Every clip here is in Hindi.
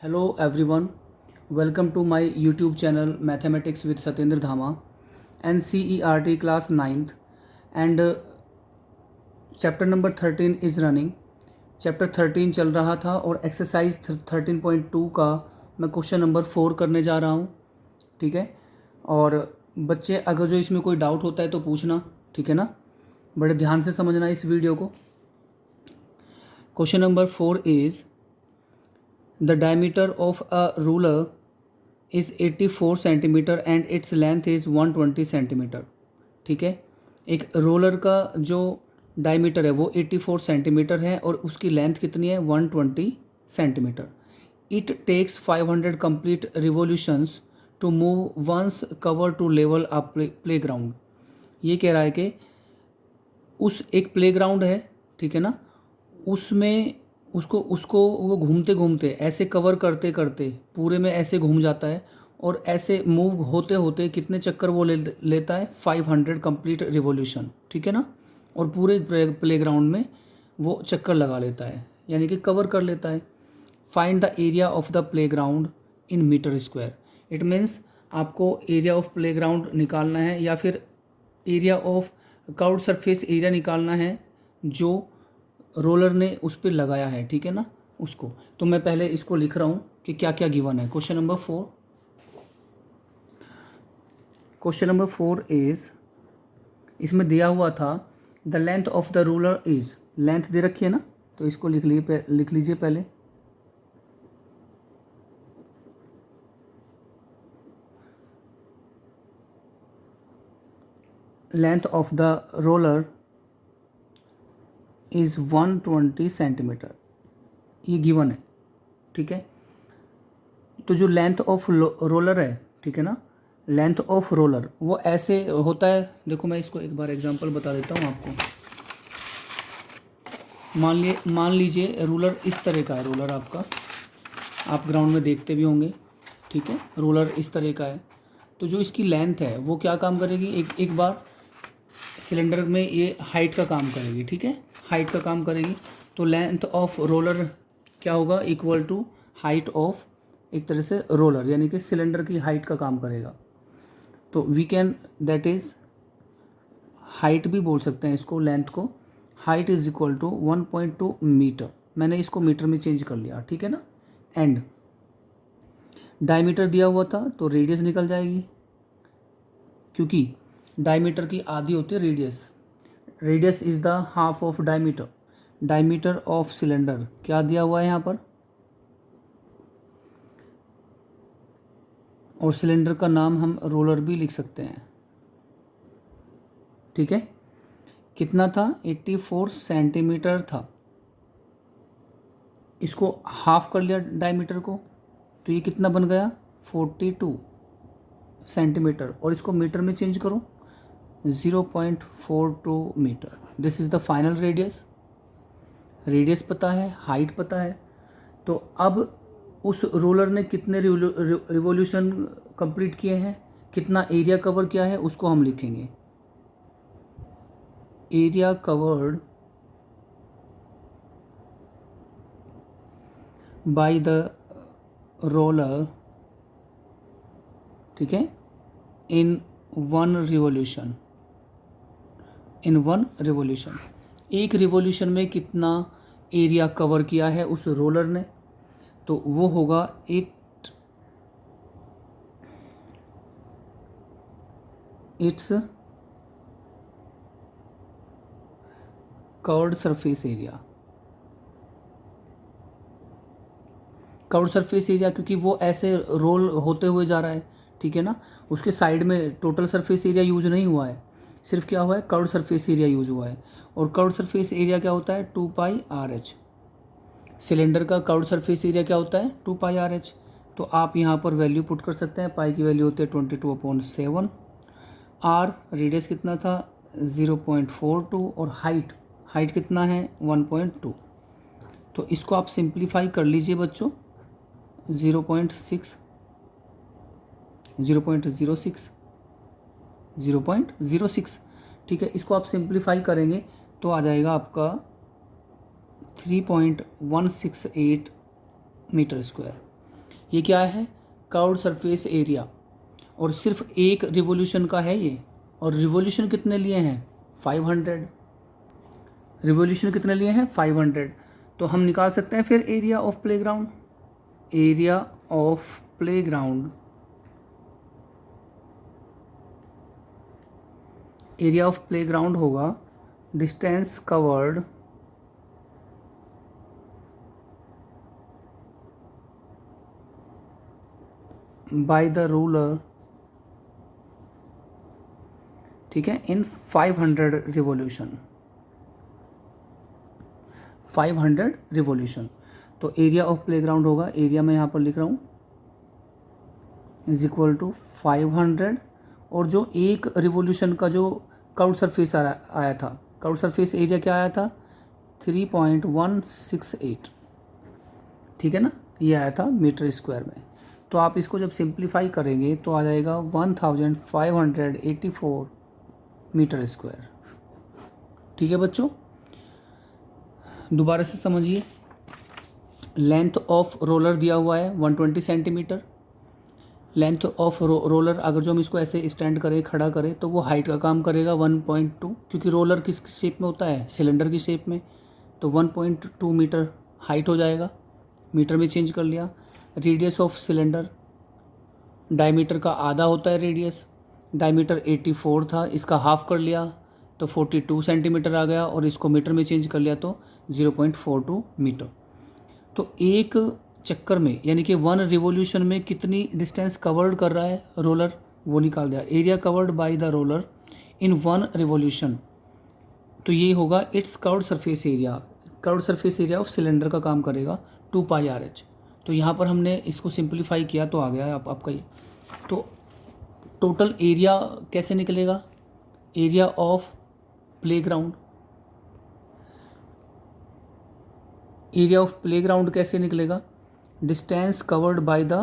Hello everyone, welcome to my YouTube channel Mathematics with Satyendra Dhama, NCERT class 9th and chapter number 13 is running. Chapter 13 चल रहा था और एक्सरसाइज 13.2 का मैं क्वेश्चन नंबर 4 करने जा रहा हूँ, ठीक है। और बच्चे अगर जो इसमें कोई डाउट होता है तो पूछना, ठीक है ना। बड़े ध्यान से समझना इस वीडियो को। Question number 4 is The diameter of a ruler is 84 centimetre and its length is 120 centimetre, ठीक है। एक रोलर का जो डायमीटर है वो 84 सेंटीमीटर है और उसकी लेंथ कितनी है 120 centimetre. It takes 500 complete revolutions to move once cover to level a playground. ये कह रहा है कि उस एक प्ले ग्राउंड है, ठीक है ना, उसमें उसको वो घूमते घूमते ऐसे कवर करते करते पूरे में ऐसे घूम जाता है और ऐसे मूव होते होते कितने चक्कर वो लेता है 500 कंप्लीट रिवॉल्यूशन, ठीक है ना। और पूरे प्लेग्राउंड में वो चक्कर लगा लेता है, यानी कि कवर कर लेता है। Find the area of the playground in metre square. It means आपको एरिया ऑफ प्लेग्राउंड निकालना है या फिर area of curved surface area निकालना है जो रोलर ने उस पर लगाया है, ठीक है ना, उसको। तो मैं पहले इसको लिख रहा हूँ कि क्या क्या गिवन है। क्वेश्चन नंबर 4 इज़, इसमें दिया हुआ था the length of the ruler is, length दे रखी है ना, तो इसको लिख लीजिए पहले। Length of the roller is 120 centimeter, ये गिवन है, ठीक है। तो जो लेंथ ऑफ रोलर है, ठीक है ना, लेंथ ऑफ रोलर वो ऐसे होता है। देखो मैं इसको एक बार एग्जांपल बता देता हूँ आपको। मान लीजिए रूलर इस तरह का है। रूलर आपका, आप ग्राउंड में देखते भी होंगे, ठीक है। रूलर इस तरह का है, तो जो इसकी लेंथ है वो क्या काम करेगी, एक बार सिलेंडर में ये हाइट का काम करेगी, ठीक है, हाइट का काम करेगी। तो लेंथ ऑफ रोलर क्या होगा, इक्वल टू हाइट ऑफ, एक तरह से रोलर यानी कि सिलेंडर की हाइट का काम करेगा। तो we can, that is height भी बोल सकते हैं इसको, लेंथ को। Height is equal to 1.2 metre. मैंने इसको मीटर में चेंज कर लिया, ठीक है ना। एंड डायमीटर दिया हुआ था तो रेडियस निकल जाएगी, क्योंकि डायमीटर की आधी होती है radius. Radius is the half of diameter. Diameter of cylinder क्या दिया हुआ है यहाँ पर, और सिलेंडर का नाम हम रोलर भी लिख सकते हैं, ठीक है। कितना था, 84 सेंटीमीटर था। इसको हाफ कर लिया डायमीटर को, तो ये कितना बन गया 42 सेंटीमीटर। और इसको मीटर में चेंज करो, 0.42 metre. This is the final radius. Radius पता है, हाइट पता है। तो अब उस रोलर ने कितने रिवॉल्यूशन कंप्लीट किए हैं, कितना एरिया कवर किया है, उसको हम लिखेंगे। Area covered by the roller, ठीक है, इन वन रिवॉल्यूशन। एक रिवॉल्यूशन में कितना एरिया कवर किया है उस रोलर ने, तो वो होगा it's curved surface area. Curved surface area क्योंकि वो ऐसे रोल होते हुए जा रहा है, ठीक है ना। उसके साइड में टोटल सरफेस एरिया यूज नहीं हुआ है, सिर्फ क्या हुआ है, कर्व्ड सरफेस एरिया यूज हुआ है। और कर्व्ड सरफेस एरिया क्या होता है, 2πr/h। सिलेंडर का कर्व्ड सरफेस एरिया क्या होता है, 2πr/h। तो आप यहाँ पर वैल्यू पुट कर सकते हैं। पाई की वैल्यू होती है 22/7। आर रेडियस कितना था 0.42 और हाइट कितना है 1.2। तो इसको आप सिंप्लीफाई कर लीजिए बच्चों, 0.06, ठीक है। इसको आप सिंप्लीफाई करेंगे तो आ जाएगा आपका 3.168 मीटर स्क्वायर। ये क्या है, कर्व्ड सरफेस एरिया, और सिर्फ एक रिवोल्यूशन का है ये, और रिवोल्यूशन कितने लिए हैं 500, रिवोल्यूशन कितने लिए हैं 500। तो हम निकाल सकते हैं फिर area of playground, area of playground, area of playground होगा distance covered by the ruler, ठीक है, इन 500 रिवोल्यूशन, 500 रिवोल्यूशन। तो एरिया ऑफ प्लेग्राउंड होगा, एरिया मैं यहाँ पर लिख रहा हूँ इज इक्वल टू 500, और जो एक रिवोल्यूशन का जो कर्व्ड सरफेस आया था, कर्व्ड सरफेस एरिया क्या आया था 3.168, ठीक है ना, ये आया था मीटर स्क्वायर में। तो आप इसको जब सिंप्लीफाई करेंगे तो आ जाएगा 1584 मीटर स्क्वायर। ठीक है बच्चों, दोबारा से समझिए, लेंथ ऑफ रोलर दिया हुआ है 120 सेंटीमीटर, लेंथ ऑफ रोलर अगर जो हम इसको ऐसे स्टैंड करें, खड़ा करें, तो वो हाइट का काम करेगा 1.2, क्योंकि रोलर किस शेप में होता है, सिलेंडर की शेप में, तो 1.2 मीटर हाइट हो जाएगा, मीटर में चेंज कर लिया। रेडियस ऑफ सिलेंडर, डायमीटर का आधा होता है रेडियस, डायमीटर 84 था, इसका हाफ कर लिया तो 42 सेंटीमीटर आ गया, और इसको मीटर में चेंज कर लिया तो 0.42 मीटर। तो एक चक्कर में यानी कि 1 रिवोल्यूशन में कितनी डिस्टेंस कवर्ड कर रहा है रोलर, वो निकाल दिया। Area covered by the roller in 1 revolution, तो ये होगा it's curved surface area, curved surface area of cylinder का काम करेगा 2πRH। तो यहाँ पर हमने इसको सिंप्लीफाई किया तो आ गया है आपका ये। तो टोटल एरिया कैसे निकलेगा, area of playground, area of playground कैसे निकलेगा, distance covered by the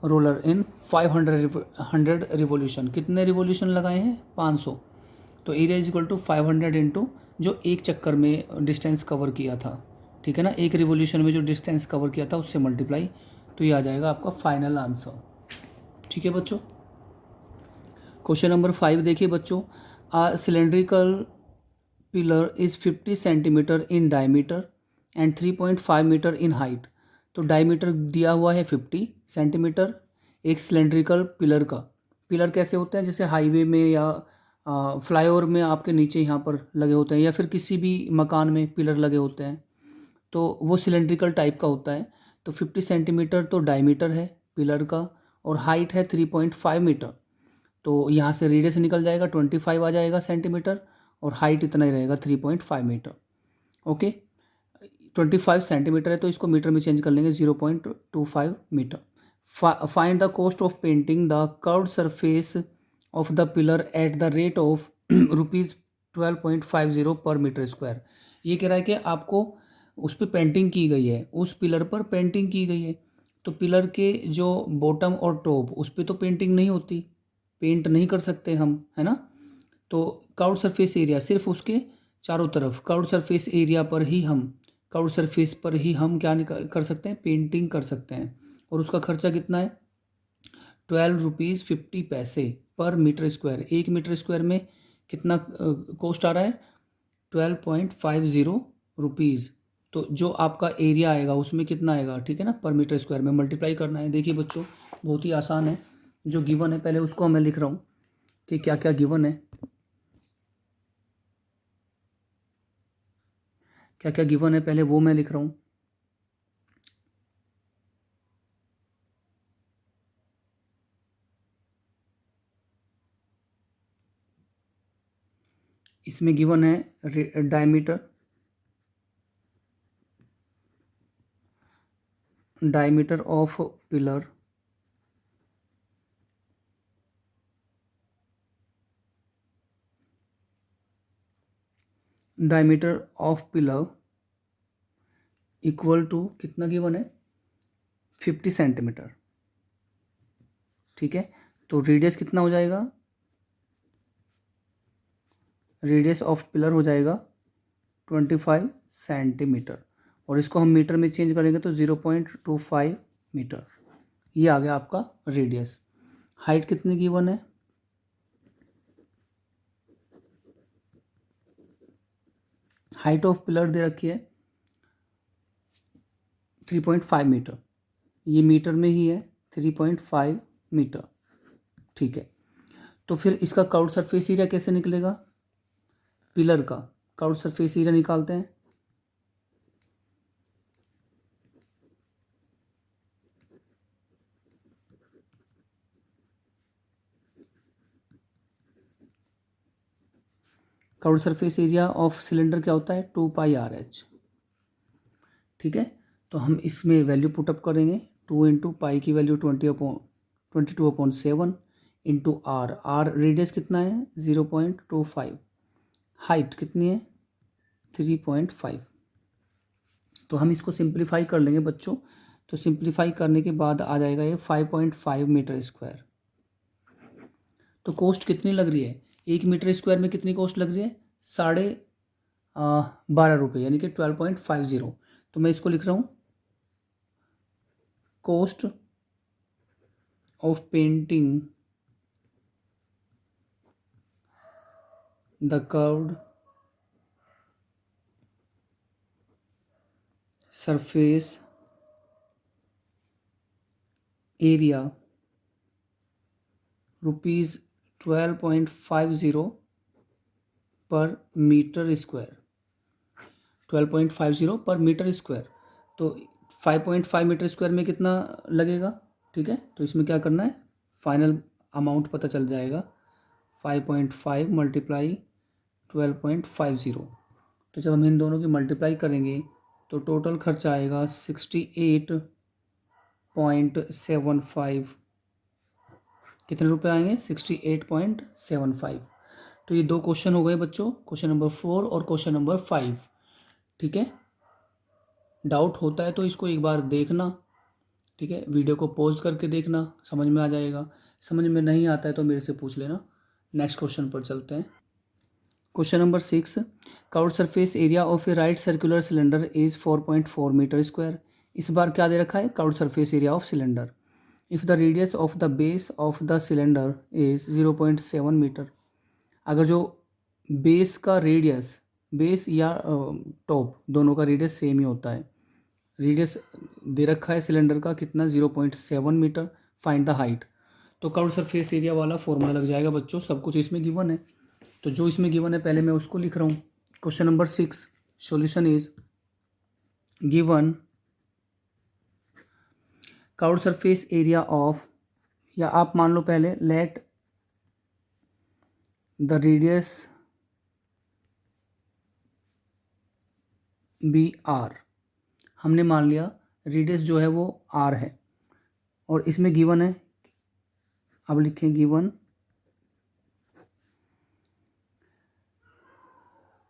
roller in 500 revolution, कितने रिवोल्यूशन लगाए हैं 500, तो area is equal to 500 into जो एक चक्कर में डिस्टेंस कवर किया था, ठीक है ना, एक रिवोल्यूशन में जो डिस्टेंस कवर किया था उससे मल्टीप्लाई, तो ये आ जाएगा आपका फाइनल आंसर। ठीक है बच्चों, क्वेश्चन नंबर 5 देखिए बच्चों, a cylindrical pillar is 50 centimeter in diameter and 3.5 meter in height. तो डायमीटर दिया हुआ है 50 सेंटीमीटर एक सिलेंड्रिकल पिलर का। पिलर कैसे होते हैं, जैसे हाईवे में या फ्लाईओवर में आपके नीचे यहाँ पर लगे होते हैं, या फिर किसी भी मकान में पिलर लगे होते हैं, तो वो सिलेंड्रिकल टाइप का होता है। तो 50 सेंटीमीटर तो डायमीटर है पिलर का, और हाइट है 3.5 मीटर, तो यहाँ से रेडियस निकल जाएगा 25 आ जाएगा सेंटीमीटर, और हाइट इतना ही रहेगा 3.5 मीटर। ओके, 25 सेंटीमीटर है तो इसको मीटर में चेंज कर लेंगे 0.25 metre. Find the cost of painting the curved surface of the pillar at the rate of ₹12.50 per metre square. ये कह रहा है कि आपको उस पर पेंटिंग की गई है, उस पिलर पर पेंटिंग की गई है, तो पिलर के जो बॉटम और टॉप उस पर तो पेंटिंग नहीं होती, पेंट नहीं कर सकते हम, है ना। तो कर्व्ड सरफेस एरिया सिर्फ उसके चारों तरफ, कर्व्ड सरफेस एरिया पर ही हम, कर्व्ड सरफेस पर ही हम क्या कर सकते हैं, पेंटिंग कर सकते हैं। और उसका खर्चा कितना है ₹12.50 पर मीटर स्क्वायर। एक मीटर स्क्वायर में कितना कॉस्ट आ रहा है 12.50 तो जो आपका एरिया आएगा उसमें कितना आएगा, ठीक है ना, पर मीटर स्क्वायर में मल्टीप्लाई करना है। देखिए बच्चों बहुत ही आसान है, जो गिवन है पहले उसको मैं लिख रहा हूँ कि क्या क्या गिवन है, क्या क्या गिवन है पहले वो मैं लिख रहा हूँ। इसमें गिवन है diameter, diameter of pillar, diameter of pillar equal to कितना गिवन है 50 सेंटीमीटर, ठीक है। तो रेडियस कितना हो जाएगा, रेडियस ऑफ पिलर हो जाएगा 25 सेंटीमीटर, और इसको हम मीटर में चेंज करेंगे तो 0.25 मीटर। ये आ गया आपका रेडियस। हाइट कितनी गिवन है, हाइट ऑफ पिलर दे रखी है 3.5 मीटर, ये मीटर में ही है 3.5 मीटर, ठीक है। तो फिर इसका कर्व्ड सरफेस एरिया कैसे निकलेगा, पिलर का कर्व्ड सरफेस एरिया निकालते हैं। Curved surface area of cylinder क्या होता है, 2πRH, ठीक है। तो हम इसमें वैल्यू पुटअप करेंगे, 2 इंटू पाई की वैल्यू 22/7 इंटू आर रेडियस कितना है 0.25, हाइट कितनी है 3.5। तो हम इसको सिंप्लीफाई कर लेंगे बच्चों। तो सिंप्लीफाई करने के बाद आ जाएगा ये 5.5 मीटर स्क्वायर। तो कॉस्ट कितनी लग रही है, 1 मीटर स्क्वायर में कितनी कॉस्ट लग रही है, 12.5 रुपये, यानी कि 12.50। तो मैं इसको लिख रहा हूँ, cost of painting the curved surface area ₹12.50 per metre square, 12.50 per metre square. तो 5.5 मीटर स्क्वायर में कितना लगेगा, ठीक है। तो इसमें क्या करना है, फाइनल अमाउंट पता चल जाएगा, 5.5 मल्टीप्लाई 12.50। तो जब हम इन दोनों की मल्टीप्लाई करेंगे तो टोटल खर्चा आएगा 68.75, कितने रुपए आएंगे 68.75। तो ये दो क्वेश्चन हो गए बच्चों, क्वेश्चन नंबर 4 और क्वेश्चन नंबर 5, ठीक है। डाउट होता है तो इसको एक बार देखना, ठीक है, वीडियो को पॉज करके देखना, समझ में आ जाएगा। समझ में नहीं आता है तो मेरे से पूछ लेना। नेक्स्ट क्वेश्चन पर चलते हैं। Question number 6, curved surface area of a right circular cylinder is 4.4 metre square. इस बार क्या दे रखा है, curved surface area of cylinder. If the radius of the base of the cylinder is 0.7 metre. अगर जो बेस का रेडियस, बेस या टॉप दोनों का रेडियस सेम ही होता है, रेडियस दे रखा है सिलेंडर का कितना 0.7 मीटर, फाइंड द हाइट। तो कर्व्ड सरफेस एरिया वाला फॉर्मूला लग जाएगा बच्चों, सब कुछ इसमें गिवन है। तो जो इसमें गिवन है पहले मैं उसको लिख रहा हूँ। Question number 6, solution is given curved surface area of, या आप मान लो पहले let the radius be R. हमने मान लिया रेडियस जो है वो आर है, और इसमें गिवन है, अब लिखें given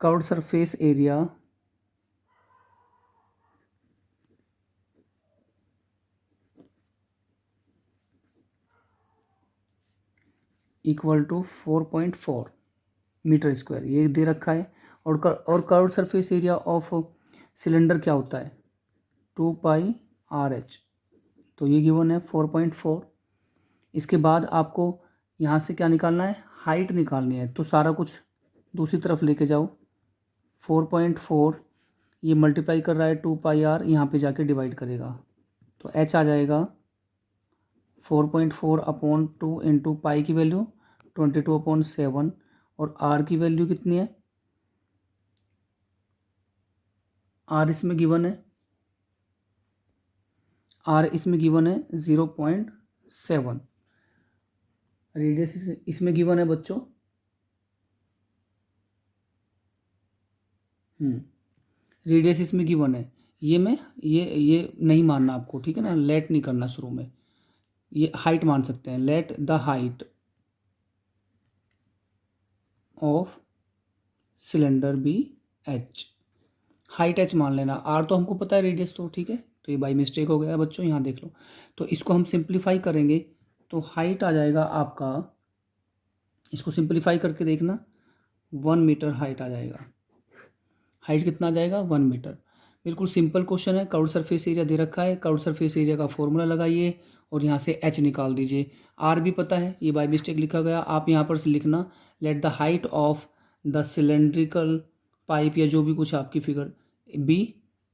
curved surface area equal to 4.4 metre square, ये दे रखा है। और curved surface area of cylinder क्या होता है 2πRH, तो ये गिवन है 4.4। इसके बाद आपको यहाँ से क्या निकालना है, हाइट निकालनी है। तो सारा कुछ दूसरी तरफ लेके जाओ, 4.4 ये मल्टीप्लाई कर रहा है 2πR, यहाँ पे जाके डिवाइड करेगा तो h आ जाएगा 4.4/2 इंटू पाई की वैल्यू 22/7, और r की वैल्यू कितनी है, r इसमें गिवन है, r इसमें गिवन है 0.7, रेडियस इसमें गिवन है बच्चों, रेडियस इसमें गिवन है। ये मैं ये नहीं मानना आपको, ठीक है ना, लेट नहीं करना शुरू में, ये हाइट मान सकते हैं, let the height of cylinder be h, height h मान लेना, r तो हमको पता है रेडियस, तो ठीक है। तो ये बाई मिस्टेक हो गया बच्चों, यहाँ देख लो। तो इसको हम सिंप्लीफाई करेंगे तो हाइट आ जाएगा आपका, इसको सिंप्लीफाई करके देखना, 1 मीटर हाइट आ जाएगा। हाइट कितना आ जाएगा 1 मीटर। बिल्कुल सिंपल क्वेश्चन है, कर्व्ड सरफेस एरिया दे रखा है, कर्व्ड सरफेस एरिया का फॉर्मूला लगाइए और यहाँ से h निकाल दीजिए। r भी पता है, ये बाय मिस्टेक लिखा गया, आप यहाँ पर से लिखना late the height of the cylindrical pipe या जो भी कुछ आपकी फिगर बी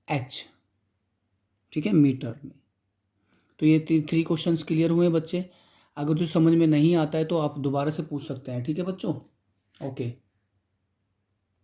h, ठीक है, मीटर में। तो ये 3 क्वेश्चंस क्लियर हुए बच्चे। अगर जो समझ में नहीं आता है तो आप दोबारा से पूछ सकते हैं, ठीक है बच्चों। ओके।